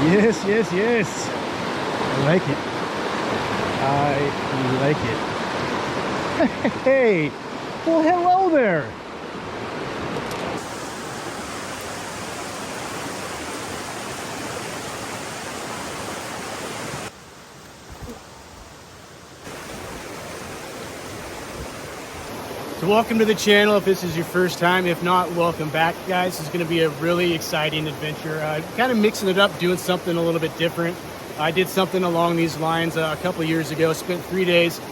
Yes, yes, yes. I like it. I like it. Hey, well, hello there. So welcome to the channel if this is your first time. If not, welcome back, guys. This is going to be a really exciting adventure. Kind of mixing it up, doing something a little bit different. I did something along these lines a couple years ago. Spent 3 days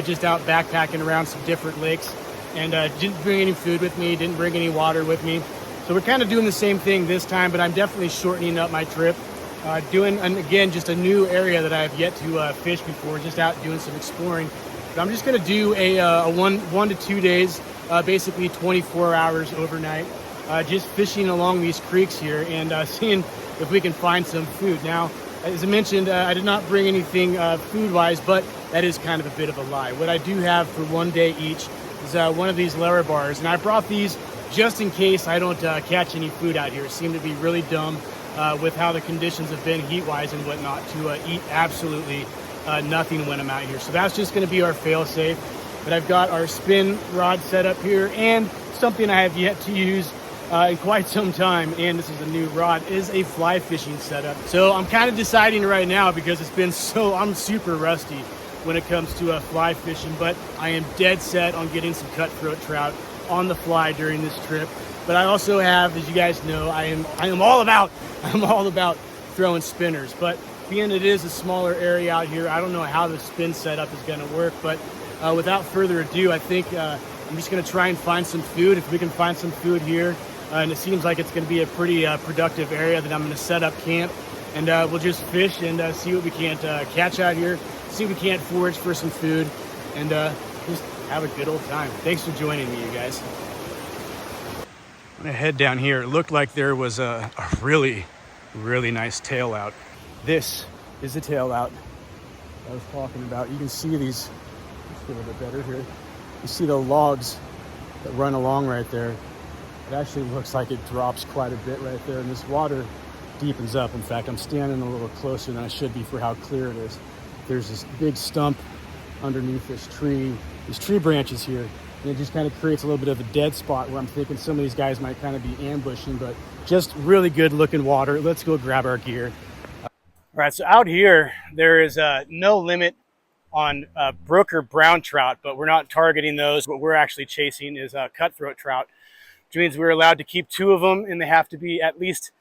just out backpacking around some different lakes, and didn't bring any food with me, didn't bring any water with me. So we're kind of doing the same thing this time, but I'm definitely shortening up my trip. Doing, again, just a new area that I have yet to fish before, just out doing some exploring. But I'm just going to do a one to 2 days, basically 24 hours overnight, just fishing along these creeks here and seeing if we can find some food. Now, as I mentioned, I did not bring anything food-wise, but that is kind of a bit of a lie. What I do have for 1 day each is one of these lure bars, and I brought these just in case I don't catch any food out here. It seemed to be really dumb with how the conditions have been heat-wise and whatnot to eat absolutely nothing when I'm out here. So that's just going to be our fail-safe. But I've got our spin rod set up here, and something I have yet to use in quite some time, and this is a new rod, is a fly fishing setup. So I'm kind of deciding right now, because it's been I'm super rusty when it comes to fly fishing, but I am dead set on getting some cutthroat trout on the fly during this trip. But I also have, as you guys know, I'm all about throwing spinners. But being it is a smaller area out here, I don't know how the spin setup is going to work, but without further ado, I think I'm just going to try and find some food. If we can find some food here, and it seems like it's going to be a pretty productive area, that I'm going to set up camp, and we'll just fish and see what we can't catch out here, see what we can't forage for some food, and just have a good old time. Thanks for joining me, you guys. I'm going to head down here. It looked like there was a really, really nice tail out. This is the tail out I was talking about. You can see these, let's get a little bit better here. You see the logs that run along right there. It actually looks like it drops quite a bit right there, and this water deepens up. In fact, I'm standing a little closer than I should be for how clear it is. There's this big stump underneath this tree, these tree branches here, and it just kind of creates a little bit of a dead spot where I'm thinking some of these guys might kind of be ambushing, but just really good looking water. Let's go grab our gear. All right, so out here, there is no limit on brook or brown trout, but we're not targeting those. What we're actually chasing is cutthroat trout, which means we're allowed to keep 2 of them, and they have to be at least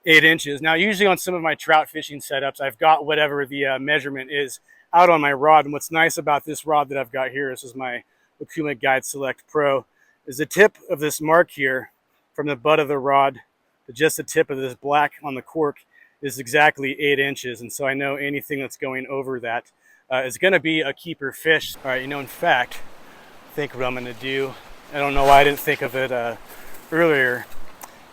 8 inches. Now, usually on some of my trout fishing setups, I've got whatever the measurement is out on my rod. And what's nice about this rod that I've got here, this is my Okuma Guide Select Pro, is the tip of this mark here from the butt of the rod to just the tip of this black on the cork is exactly 8 inches. And so I know anything that's going over that is going to be a keeper fish. All right, in fact, I think what I'm going to do, I don't know why I didn't think of it earlier,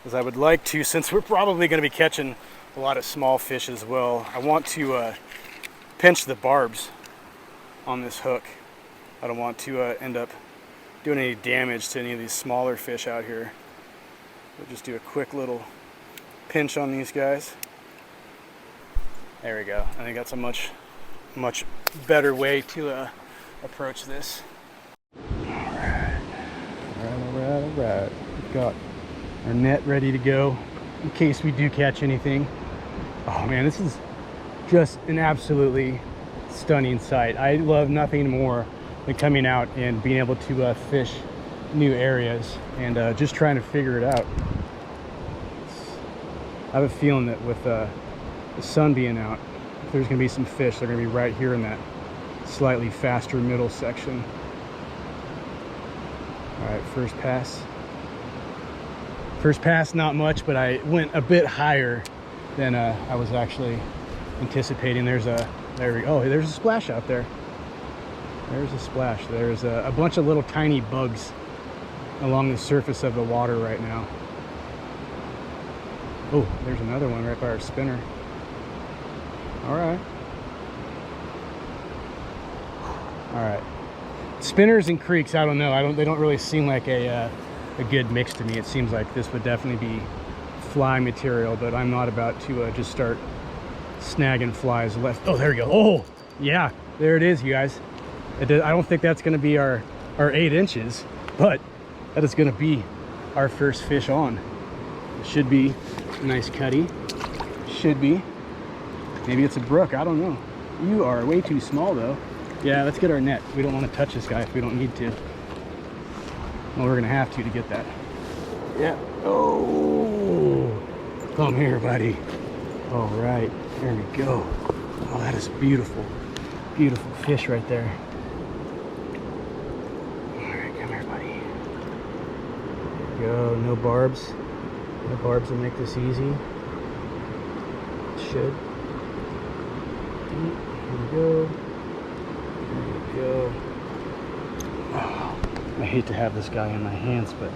is I would like to, since we're probably going to be catching a lot of small fish as well, I want to pinch the barbs on this hook. I don't want to end up doing any damage to any of these smaller fish out here. We'll just do a quick little pinch on these guys. There we go. I think that's a much better way to approach this. All right. We've got our net ready to go in case we do catch anything. Oh man, this is just an absolutely stunning sight. I love nothing more than coming out and being able to fish new areas and just trying to figure it out. I have a feeling that with the sun being out, if there's going to be some fish, they're going to be right here in that slightly faster middle section. All right, first pass. First pass, not much, but I went a bit higher than I was actually anticipating. There's a splash out there. There's a splash. There's a bunch of little tiny bugs along the surface of the water right now. Oh, there's another one right by our spinner. All right. All right. Spinners and creeks, I don't know. They don't really seem like a good mix to me. It seems like this would definitely be fly material, but I'm not about to just start snagging flies left. Oh, there we go. Oh, yeah, there it is, you guys. I don't think that's going to be our 8 inches, but that is going to be our first fish on. It should be a nice cutty. Should be. Maybe it's a brook. I don't know. You are way too small, though. Yeah, let's get our net. We don't want to touch this guy if we don't need to. Well, we're going to have to get that. Yeah. Oh, come here, buddy. All right, there we go. Oh, that is beautiful. Beautiful fish right there. All right, come here, buddy. There we go. No barbs. No barbs will make this easy. It should. Here we go. There we go. Oh, I hate to have this guy in my hands, but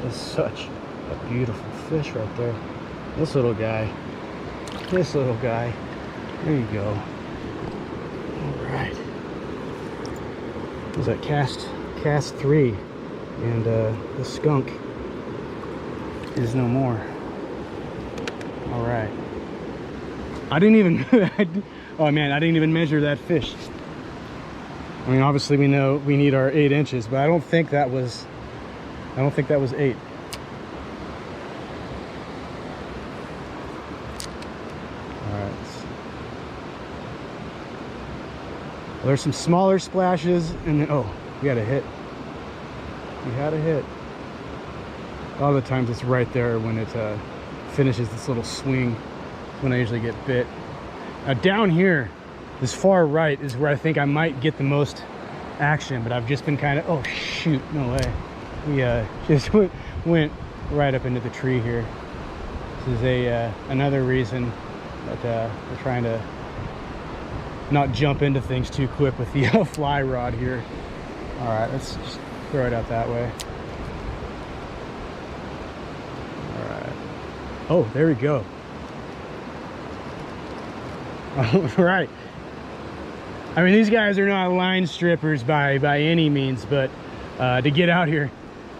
it's such a beautiful fish right there. This little guy. This little guy. There you go. All right. Was that cast 3, and the skunk is no more. All right. I didn't even. Oh man, I didn't even measure that fish. I mean, obviously we know we need our 8 inches, but I don't think that was 8. Well, there's some smaller splashes, and then, oh, we had a hit. We had a hit. A lot of the times it's right there when it finishes this little swing, when I usually get bit. Now down here, this far right is where I think I might get the most action, but I've just been kind of, oh shoot, no way. We just went right up into the tree here. This is another reason that we're trying to not jump into things too quick with the fly rod here. All right, let's just throw it out that way. All right. Oh, there we go. All right. I mean, these guys are not line strippers by any means, but to get out here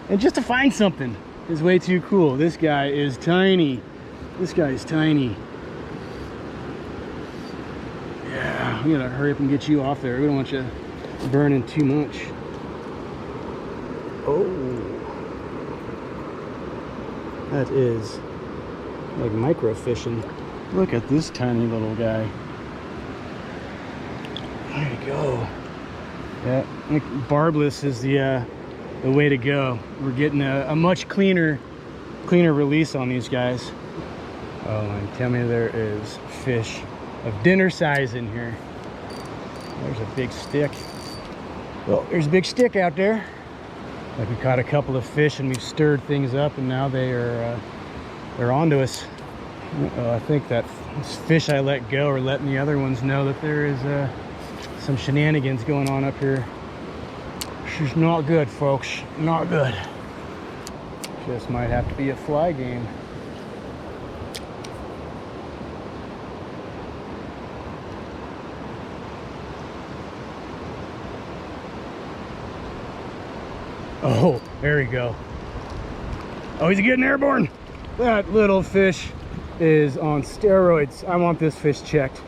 and just to find something is way too cool. This guy is tiny. This guy is tiny. Yeah, we gotta hurry up and get you off there. We don't want you burning too much. Oh, that is like micro fishing. Look at this tiny little guy. There you go. Yeah, I think barbless is the way to go. We're getting a much cleaner release on these guys. Oh, and tell me there is fish of dinner size in here. There's a big stick. Well, there's a big stick out there. Like we caught a couple of fish and we've stirred things up, and now they're onto us. I think that fish I let go are letting the other ones know that there is some shenanigans going on up here. She's not good, folks. Not good. Just might have to be a fly game. Oh, there we go. Oh, he's getting airborne. That little fish is on steroids. I want this fish checked.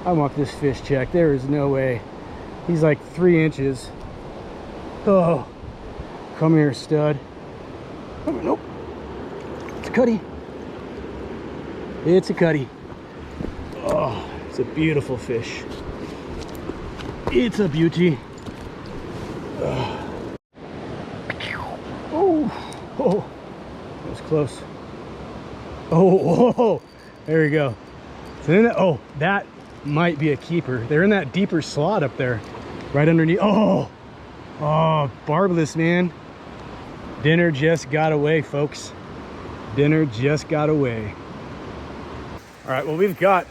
I want this fish checked. There is no way. He's like 3 inches. Oh, come here, stud. Oh, nope. It's a cutty. It's a cutty. Oh, it's a beautiful fish. It's a beauty. Oh, oh, that was close. Oh, there we go. So then oh, that might be a keeper. They're in that deeper slot up there, right underneath. Oh, barbless, man. Dinner just got away, folks. Dinner just got away. All right, well, we've got,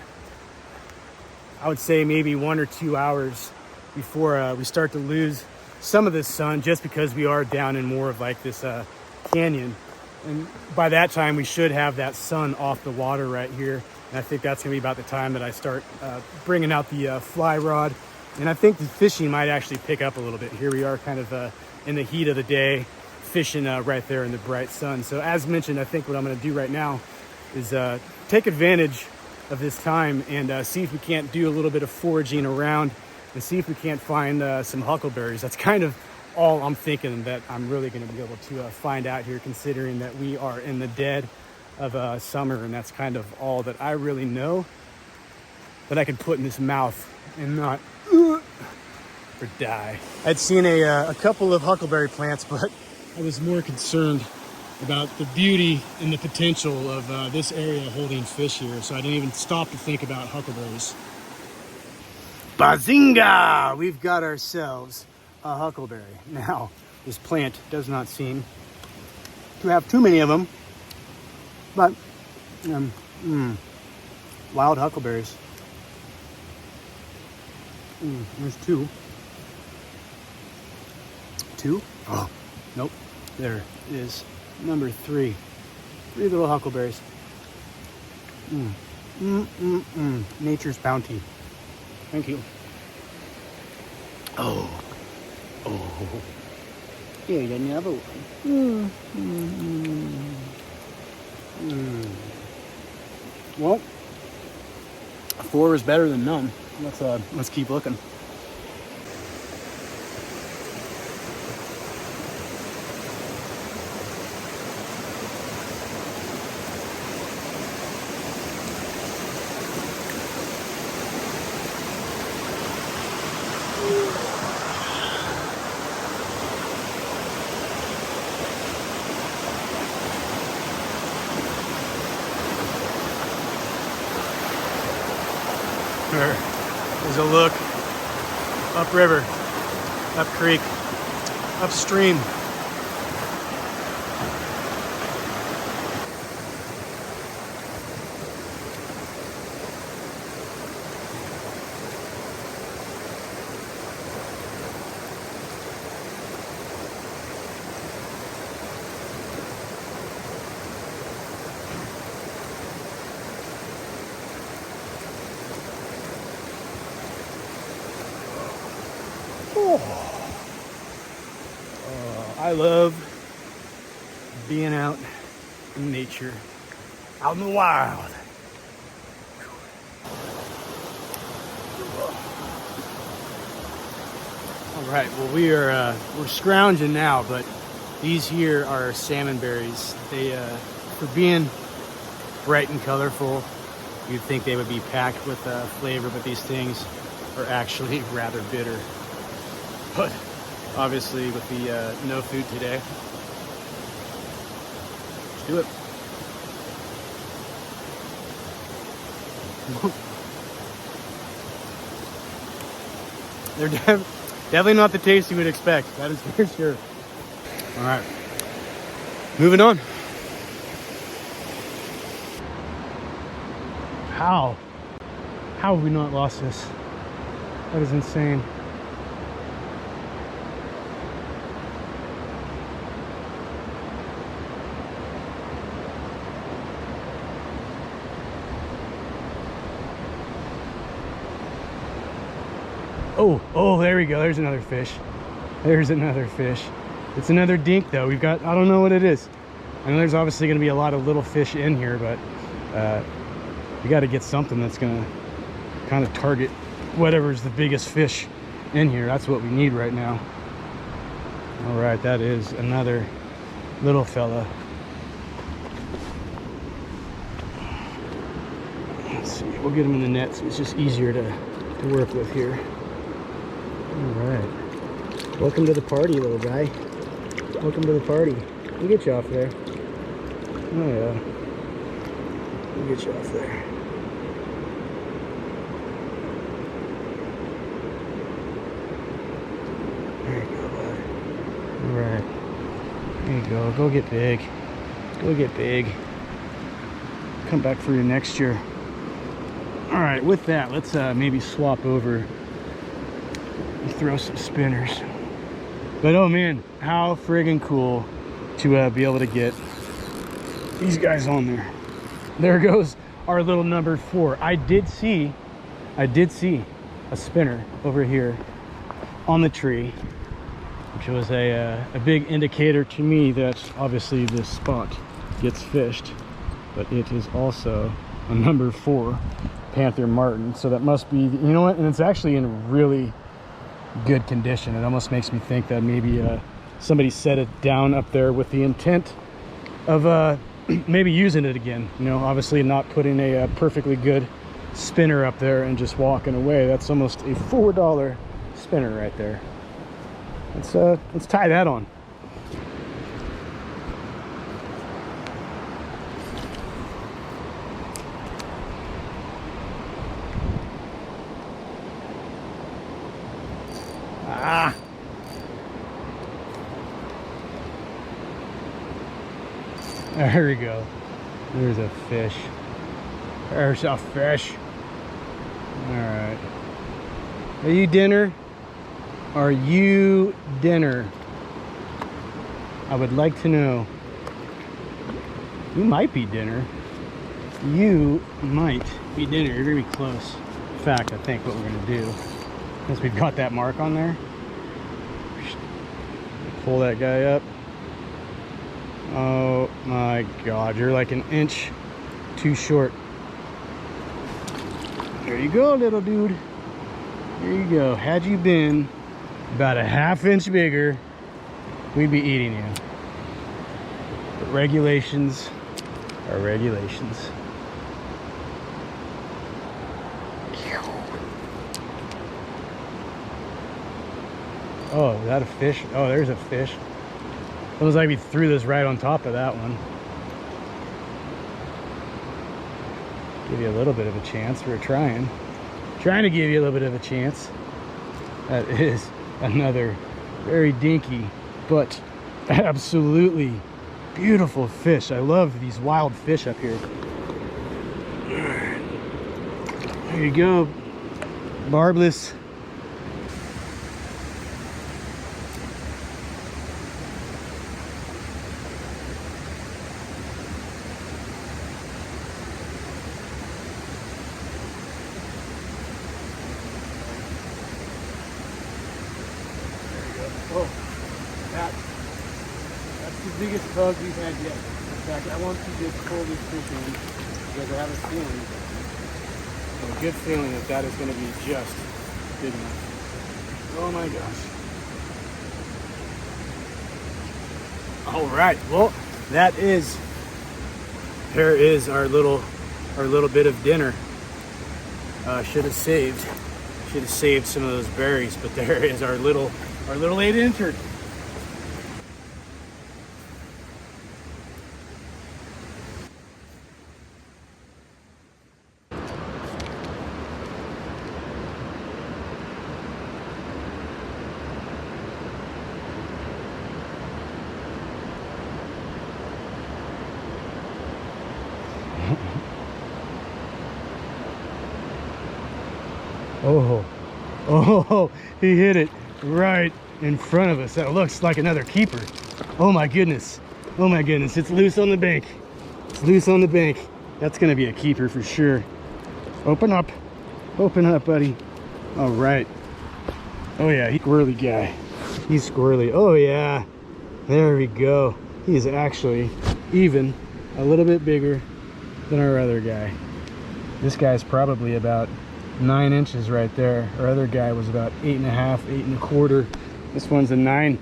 I would say, maybe 1 or 2 hours before we start to lose some of this sun, just because we are down in more of like this canyon. And by that time, we should have that sun off the water right here. And I think that's gonna be about the time that I start bringing out the fly rod. And I think the fishing might actually pick up a little bit. Here we are kind of in the heat of the day, fishing right there in the bright sun. So as mentioned, I think what I'm gonna do right now is take advantage of this time and see if we can't do a little bit of foraging around and see if we can't find some huckleberries. That's kind of all I'm thinking that I'm really going to be able to find out here, considering that we are in the dead of summer, and that's kind of all that I really know that I can put in this mouth and not or die. I'd seen a couple of huckleberry plants, but I was more concerned about the beauty and the potential of this area holding fish here, so I didn't even stop to think about huckleberries. Bazinga! We've got ourselves a huckleberry. Now, this plant does not seem to have too many of them, but wild huckleberries. There's two. Two? Oh, nope. There is number three. Three little huckleberries. Nature's bounty. Thank you. Oh. Here's another one. Well, 4 is better than none. Let's keep looking. There's a look upriver, up creek, upstream. I love being out in nature, out in the wild. All right, well we're scrounging now, but these here are salmonberries. They, for being bright and colorful, you'd think they would be packed with flavor, but these things are actually rather bitter. But obviously with the no food today, let's do it. They're definitely not the taste you would expect, that is for sure. All right, moving on. How have we not lost this? That is insane. Oh, there we go. There's another fish. There's another fish. It's another dink though. We've got, I don't know what it is. I know there's obviously going to be a lot of little fish in here, but we got to get something that's going to kind of target whatever's the biggest fish in here. That's what we need right now. All right, that is another little fella. Let's see, we'll get him in the net so it's just easier to work with here. All right, welcome to the party, little guy. Welcome to the party. We'll get you off there. Oh yeah, we'll get you off there. There you go, bud. All right, there you go. Go get big. Go get big. Come back for you next year. All right, with that, let's maybe swap over and throw some spinners. But oh man, how friggin' cool to be able to get these guys on there. There goes our little number 4. I did see a spinner over here on the tree, which was a big indicator to me that obviously this spot gets fished, but it is also a number 4 Panther Martin. So that must be, you know what, and it's actually in really good condition. It almost makes me think that maybe somebody set it down up there with the intent of maybe using it again. You know, obviously not putting a perfectly good spinner up there and just walking away. That's almost a $4 spinner right there. Let's tie that on. Ah. There we go. There's a fish. There's a fish. All right. Are you dinner? Are you dinner? I would like to know. You might be dinner. You might be dinner. You're very close. In fact, I think what we're gonna do, since we've got that mark on there, pull that guy up. Oh my God, you're like an inch too short. There you go, little dude. There you go. Had you been about a ½ inch bigger, we'd be eating you. But regulations are regulations. Oh, is that a fish? Oh, there's a fish. Almost like we threw this right on top of that one. Give you a little bit of a chance. We're trying to give you a little bit of a chance. That is another very dinky but absolutely beautiful fish. I love these wild fish up here. There you go, barbless. Oh, that's the biggest tug we've had yet. In fact, I want to just pull this fish in because I have a feeling, a good feeling that that is going to be just big enough. Oh my gosh. All right, well, there is our little bit of dinner. Should have saved some of those berries, but there is our little 8-incher. Oh, he hit it right in front of us. That looks like another keeper. Oh my goodness. Oh my goodness. It's loose on the bank. It's loose on the bank. That's going to be a keeper for sure. Open up. Open up, buddy. All right. Oh yeah, he's a squirrely guy. He's squirrely. Oh yeah. There we go. He's actually even a little bit bigger than our other guy. This guy's probably about 9 inches right there. Our other guy was about 8.5, 8.25. This one's a 9.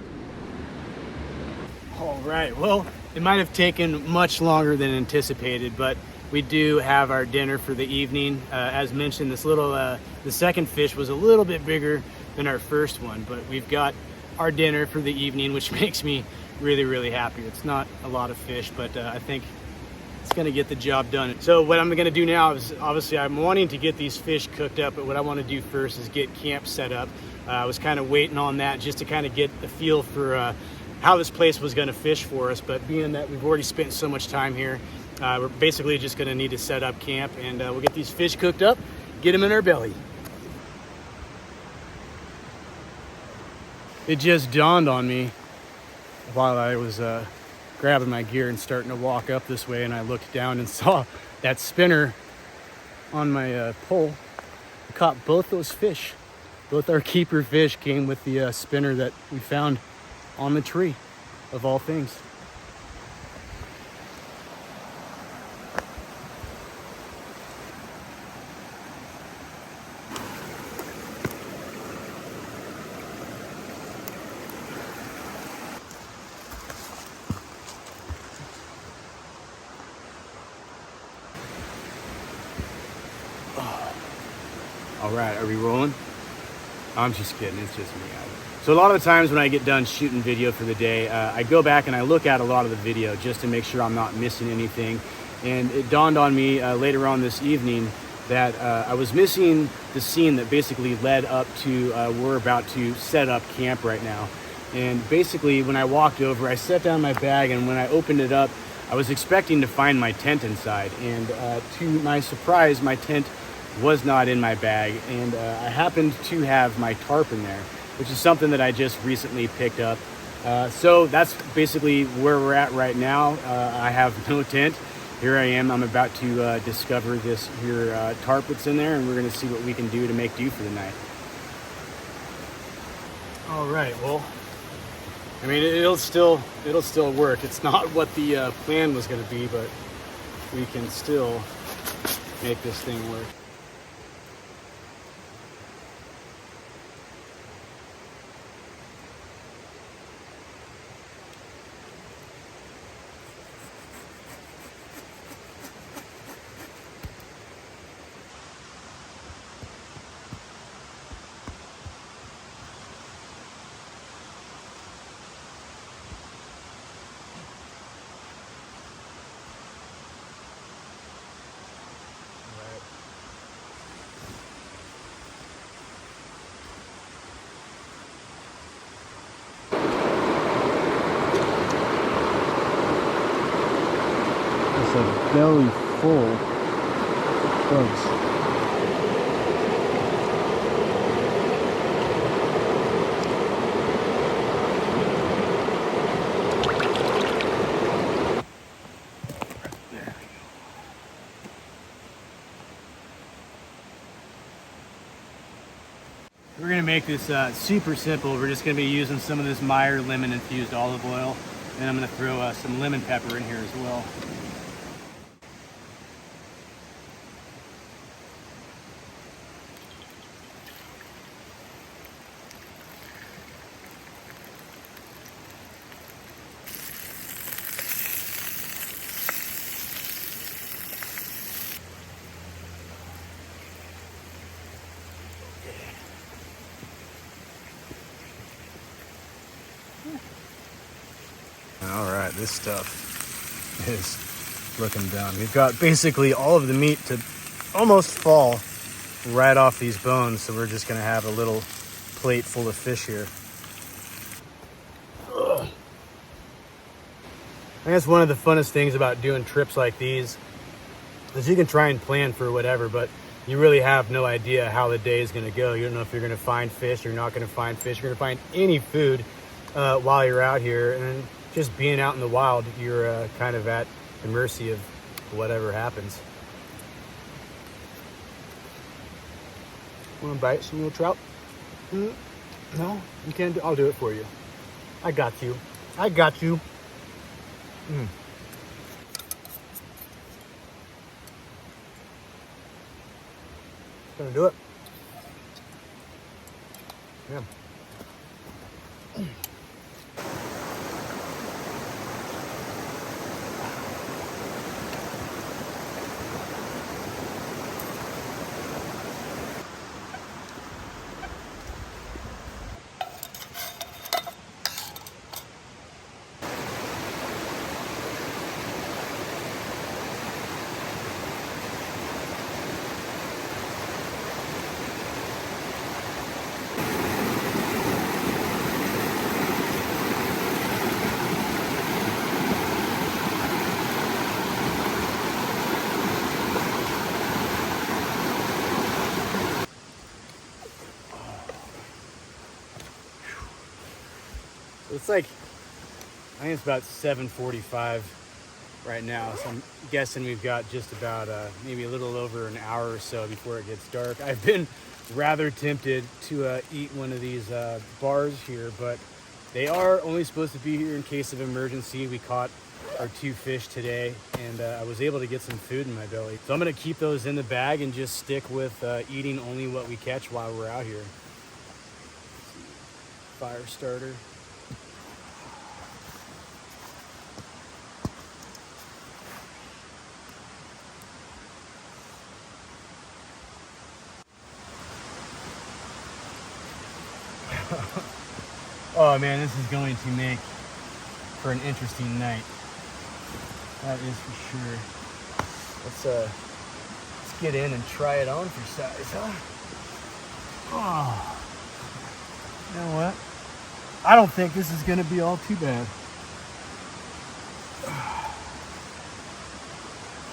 All right, well, it might have taken much longer than anticipated, but we do have our dinner for the evening. As mentioned, this the second fish was a little bit bigger than our first one, but we've got our dinner for the evening, which makes me really, really happy. It's not a lot of fish, but I think it's gonna get the job done. So what I'm gonna do now is, obviously I'm wanting to get these fish cooked up, but what I want to do first is get camp set up. I was kind of waiting on that just to kind of get the feel for how this place was gonna fish for us, but being that we've already spent so much time here, we're basically just gonna need to set up camp, and we'll get these fish cooked up, get them in our belly. It just dawned on me while I was grabbing my gear and starting to walk up this way, and I looked down and saw that spinner on my pole. I caught both those fish. Both our keeper fish came with the spinner that we found on the tree, of all things. All right, are we rolling? I'm just kidding, it's just me. So a lot of the times when I get done shooting video for the day, I go back and I look at a lot of the video just to make sure I'm not missing anything. And it dawned on me later on this evening that I was missing the scene that basically led up to we're about to set up camp right now. And basically when I walked over, I set down my bag, and when I opened it up, I was expecting to find my tent inside. And to my surprise, my tent was not in my bag, and I happened to have my tarp in there, which is something that I just recently picked up. So that's basically where we're at right now. I have no tent. Here I am. I'm about to discover this here tarp that's in there, and we're going to see what we can do to make do for the night. All right. Well, I mean, it'll still work. It's not what the plan was going to be, but we can still make this thing work. It's a belly full of bugs. We're gonna make this super simple. We're just gonna be using some of this Meyer lemon infused olive oil, and I'm gonna throw some lemon pepper in here as well. All right, this stuff is looking done. We've got basically all of the meat to almost fall right off these bones, so we're just gonna have a little plate full of fish here. Ugh. I guess one of the funnest things about doing trips like these is you can try and plan for whatever, but you really have no idea how the day is gonna go. You don't know if you're gonna find fish, you're not gonna find fish, you're gonna find any food while you're out here. And just being out in the wild, you're kind of at the mercy of whatever happens. Want to bite some little trout? No, you can't. I'll do it for you. I got you. I got you. Gonna do it. Yeah. It's like, I think it's about 7:45 right now, so I'm guessing we've got just about maybe a little over an hour or so before it gets dark. I've been rather tempted to eat one of these bars here, but they are only supposed to be here in case of emergency. We caught our 2 fish today, and I was able to get some food in my belly. So I'm gonna keep those in the bag and just stick with eating only what we catch while we're out here. Fire starter. Oh man, this is going to make for an interesting night. That is for sure. Let's get in and try it on for size, huh? Oh, you know what? I don't think this is gonna be all too bad.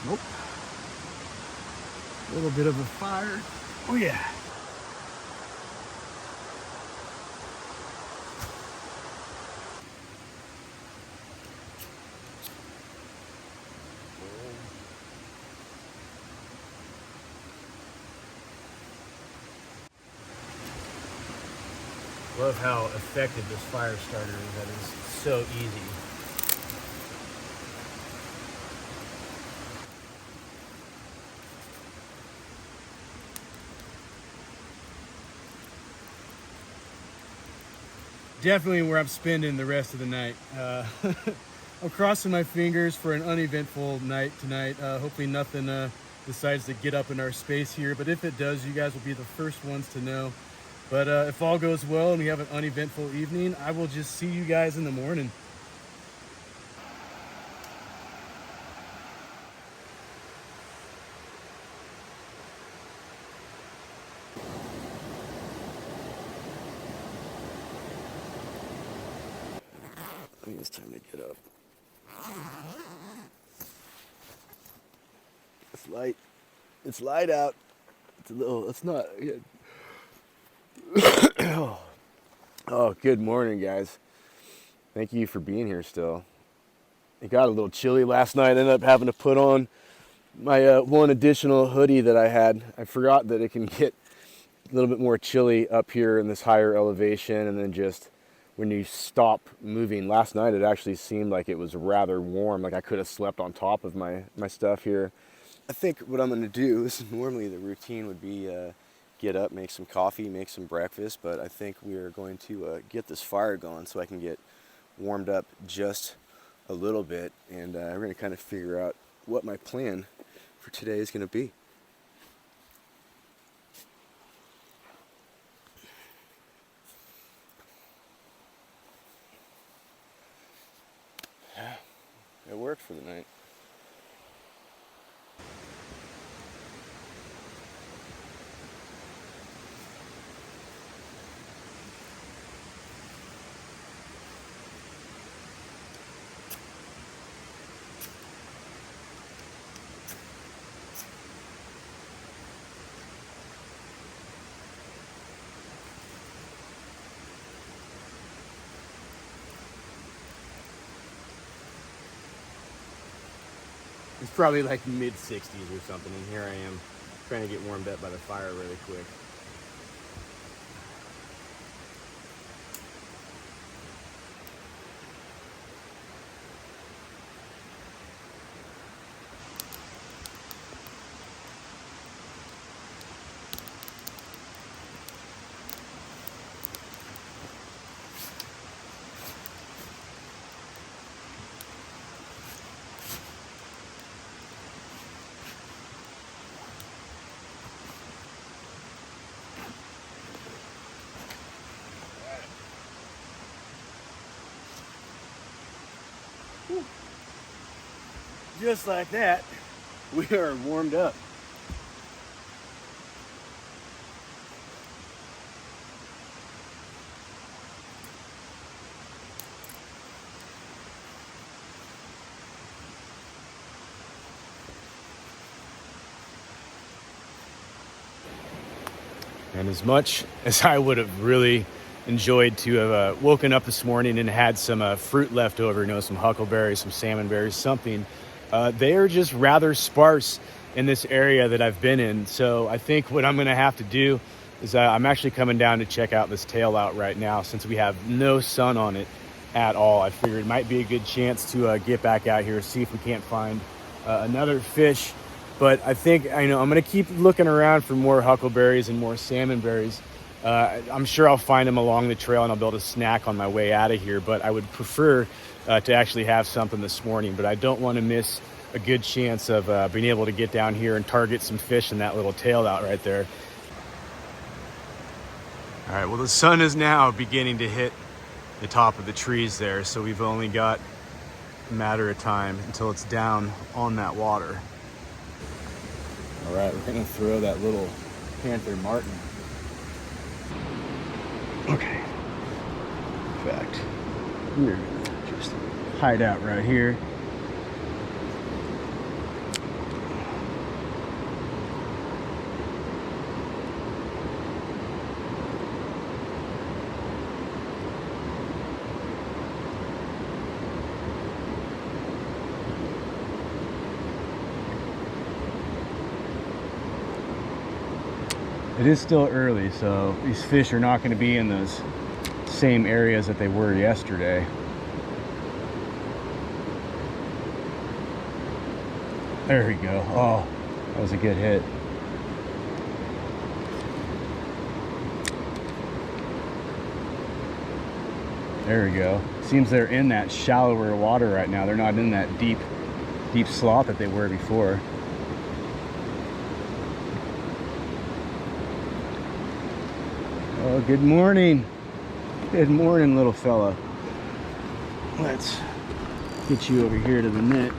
Nope. A little bit of a fire. Oh yeah. Love how effective this fire starter is. That is so easy. Definitely where I'm spending the rest of the night. I'm crossing my fingers for an uneventful night tonight. Hopefully nothing decides to get up in our space here, but if it does, you guys will be the first ones to know. But if all goes well and we have an uneventful evening, I will just see you guys in the morning. I think it's time to get up. It's light. It's light out. It's a little, it's not. Oh, good morning, guys. Thank you for being here still. It got a little chilly last night. I ended up having to put on my one additional hoodie that I had. I forgot that it can get a little bit more chilly up here in this higher elevation, and then just when you stop moving. Last night it actually seemed like it was rather warm, like I could have slept on top of my stuff here. I think what I'm going to do is, normally the routine would be get up, make some coffee, make some breakfast, but I think we are going to get this fire going so I can get warmed up just a little bit, and we're going to kind of figure out what my plan for today is going to be. Yeah, it worked for the night. It's probably like mid-60s or something, and here I am trying to get warmed up by the fire really quick. Just like that, we are warmed up. And as much as I would have really enjoyed to have woken up this morning and had some fruit left over, some huckleberries, some salmonberries, something, they are just rather sparse in this area that I've been in. So I think what I'm going to have to do is I'm actually coming down to check out this tail out right now, since we have no sun on it at all. I figured it might be a good chance to get back out here, see if we can't find another fish. But I think, I'm going to keep looking around for more huckleberries and more salmonberries. I'm sure I'll find them along the trail and I'll be able to snack on my way out of here. But I would prefer to actually have something this morning. But I don't want to miss a good chance of being able to get down here and target some fish in that little tail out right there. All right, well, the sun is now beginning to hit the top of the trees there, so we've only got a matter of time until it's down on that water. All right, we're gonna throw that little panther martin. Okay. In fact, we're gonna just hide out right here. It is still early, so these fish are not going to be in those same areas that they were yesterday. There we go. Oh, that was a good hit. There we go. Seems they're in that shallower water right now. They're not in that deep slot that they were before. Oh, good morning. Good morning, little fella. Let's get you over here to the net.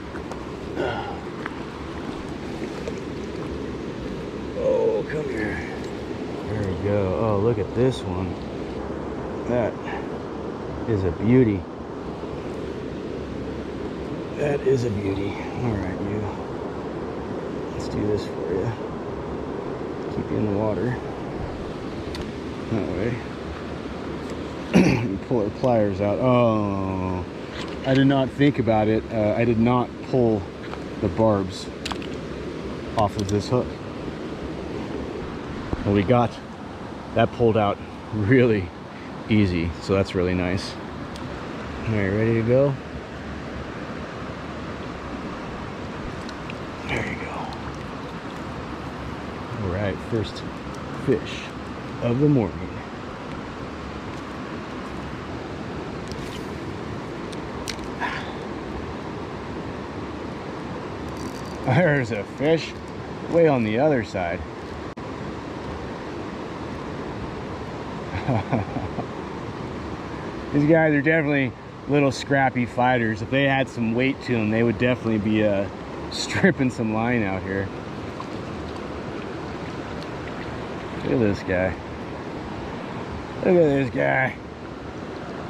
Oh, come here. There we go. Oh, look at this one. That is a beauty. That is a beauty. All right, you. Let's do this for you. Keep you in the water. That way. Pull our pliers out. Oh, I did not think about it. I did not pull the barbs off of this hook. Well, we got that pulled out really easy, so that's really nice. All right, ready to go? There you go. All right, first fish of the morning. There's a fish way on the other side. These guys are definitely little scrappy fighters. If they had some weight to them, they would definitely be stripping some line out here. Look at this guy. Look at this guy.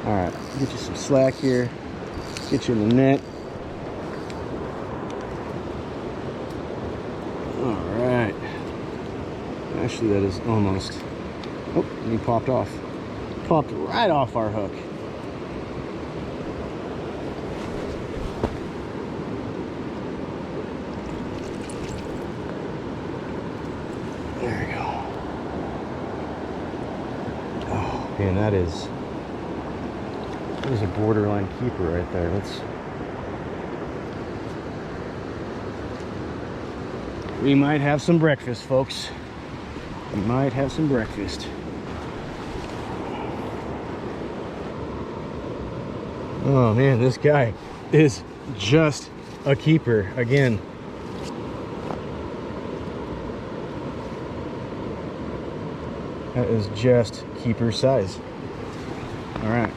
All right, get you some slack here. Get you in the net. All right. Actually, that is almost. Oh, and he popped off. Popped right off our hook. There we go. Oh, man, that is a borderline keeper right there. We might have some breakfast, folks. We might have some breakfast. Oh man, this guy is just a keeper again. That is just keeper size. All right.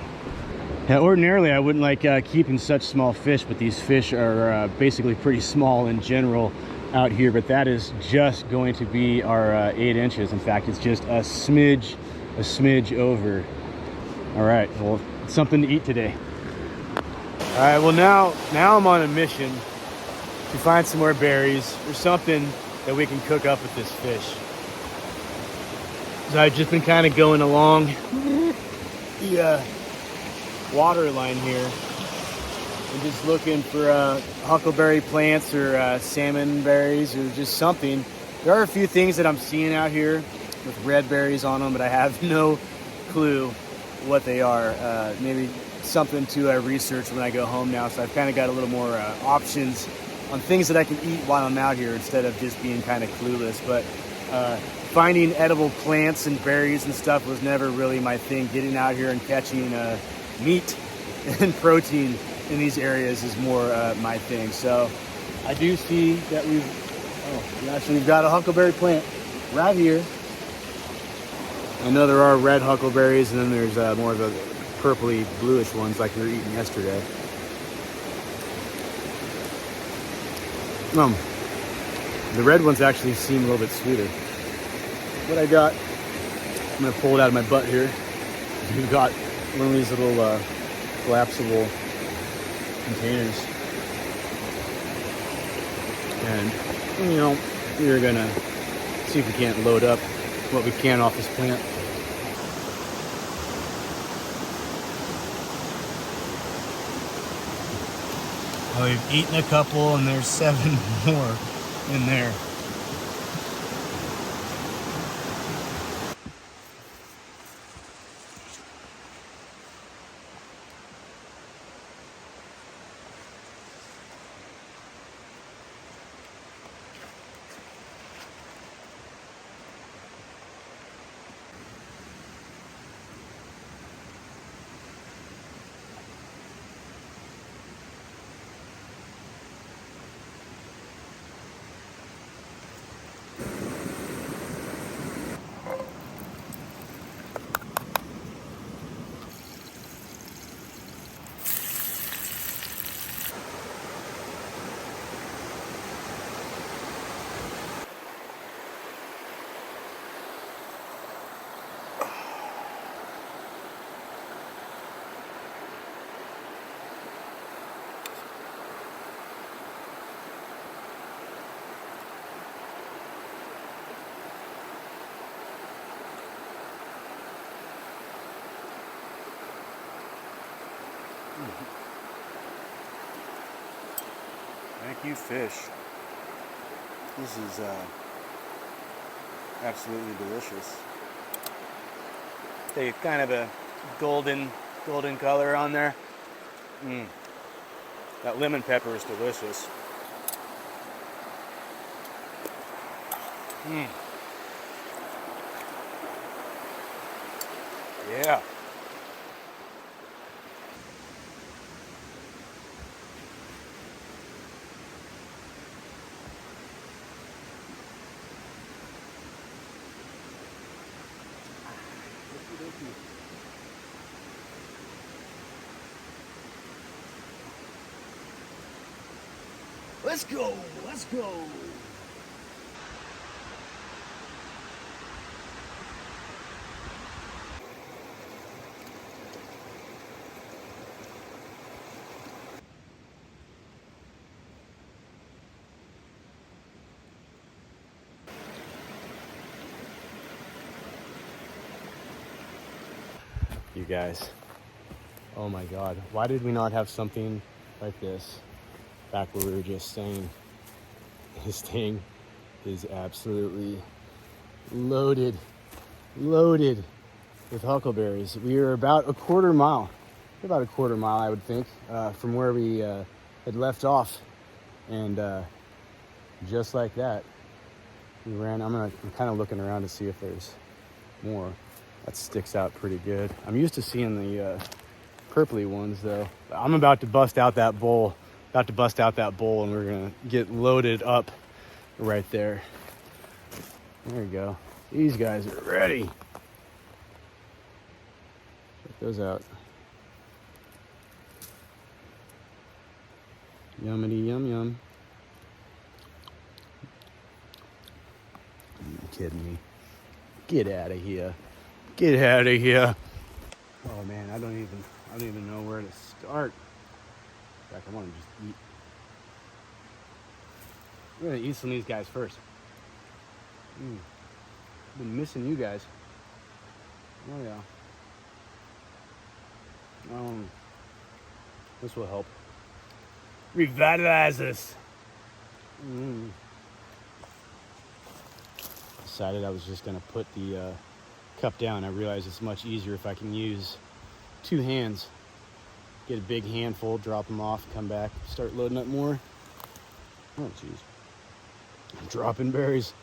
Now, ordinarily I wouldn't like keeping such small fish, but these fish are basically pretty small in general out here, but that is just going to be our 8 inches. In fact, it's just a smidge over. All right, well, it's something to eat today. All right, well, now I'm on a mission to find some more berries or something that we can cook up with this fish. So I've just been kind of going along the water line here and just looking for huckleberry plants or salmon berries or just something. There are a few things that I'm seeing out here with red berries on them, but I have no clue what they are. Maybe something to research when I go home now. So I've kind of got a little more options on things that I can eat while I'm out here instead of just being kind of clueless. But finding edible plants and berries and stuff was never really my thing. Getting out here and catching meat and protein in these areas is more my thing. So I do see that we've got a huckleberry plant right here. I know there are red huckleberries, and then there's more of the purpley bluish ones like we were eating yesterday. The red ones actually seem a little bit sweeter. What I got, I'm gonna pull it out of my butt here. We've got one of these little collapsible containers. And, you know, we're gonna see if we can't load up what we can off this plant. Well, we've eaten a couple and there's 7 more in there. Thank you, fish. This is absolutely delicious. They kind of a golden color on there. That lemon pepper is delicious. Yeah. Let's go, let's go. You guys, oh my God, why did we not have something like this back where we were just saying this thing is absolutely loaded with huckleberries. We are about a quarter mile, I would think, from where we had left off, and just like that, we ran. I'm kind of looking around to see if there's more. That sticks out pretty good. I'm used to seeing the purpley ones though. I'm about to bust out that bowl. And we're gonna get loaded up right there. There you go. These guys are ready. Check those out. Yummity yum yum. Are you kidding me? Get out of here. Get out of here. Oh man, I don't even know where to start. In fact, I want to just eat. I'm gonna eat some of these guys first. I've been missing you guys. Oh yeah. This will help revitalize us. Decided I was just gonna put the cup down. I realized it's much easier if I can use 2 hands. Get a big handful, drop them off, come back, start loading up more. Oh jeez. I'm dropping berries.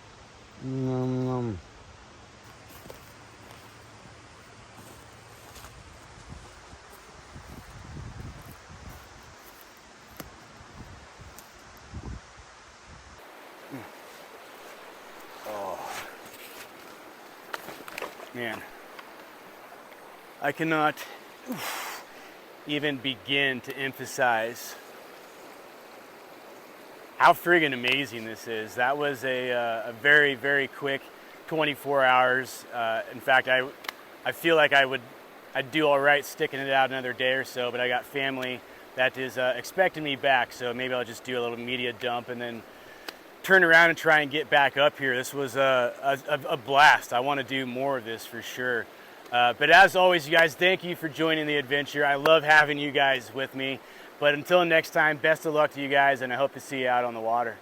Man, I cannot even begin to emphasize how friggin' amazing this is. That was a very, very quick 24 hours. In fact, I feel like I'd do all right sticking it out another day or so, but I got family that is expecting me back, so maybe I'll just do a little media dump and then turn around and try and get back up here. This was a blast. I want to do more of this for sure. But as always, you guys, thank you for joining the adventure. I love having you guys with me. But until next time, best of luck to you guys, and I hope to see you out on the water.